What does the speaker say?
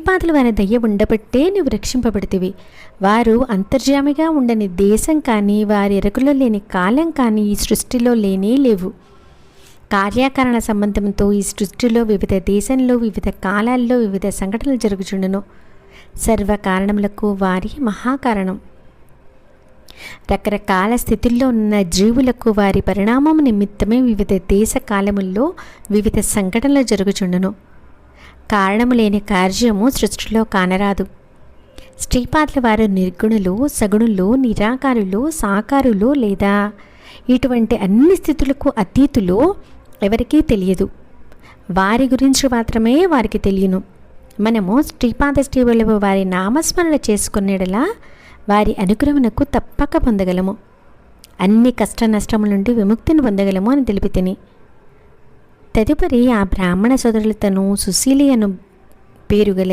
పాతల వారి దయ్య ఉండబట్టే నువ్వు రక్షింపబడితివి. వారు అంతర్జామిగా ఉండని దేశం కానీ వారి ఎరుకలో లేని కాలం కానీ ఈ సృష్టిలో లేనే లేవు. కార్యకారణ సంబంధంతో ఈ సృష్టిలో వివిధ దేశంలో వివిధ కాలాల్లో వివిధ సంఘటనలు జరుగుచుండును. సర్వకారణములకు వారి మహాకారణం. రకరకాల స్థితిల్లో ఉన్న జీవులకు వారి పరిణామం నిమిత్తమే వివిధ దేశ కాలముల్లో వివిధ సంఘటనలు జరుగుచుండును. కారణము లేని కార్యము సృష్టిలో కానరాదు. శ్రీపాదుల వారు నిర్గుణులు, సగుణులు, నిరాకారులు, సాకారులు లేదా ఇటువంటి అన్ని స్థితులకు అతీతులు ఎవరికీ తెలియదు. వారి గురించి మాత్రమే వారికి తెలియను. మనము శ్రీపాద శ్రీవల్లభ వారి నామస్మరణ చేసుకునేలా వారి అనుగ్రహమునకు తప్పక పొందగలము. అన్ని కష్ట నష్టముల నుండి విముక్తిని పొందగలము అని తెలిపితిని. తదుపరి ఆ బ్రాహ్మణ సోదరులతోనూ సుశీలి అను పేరుగల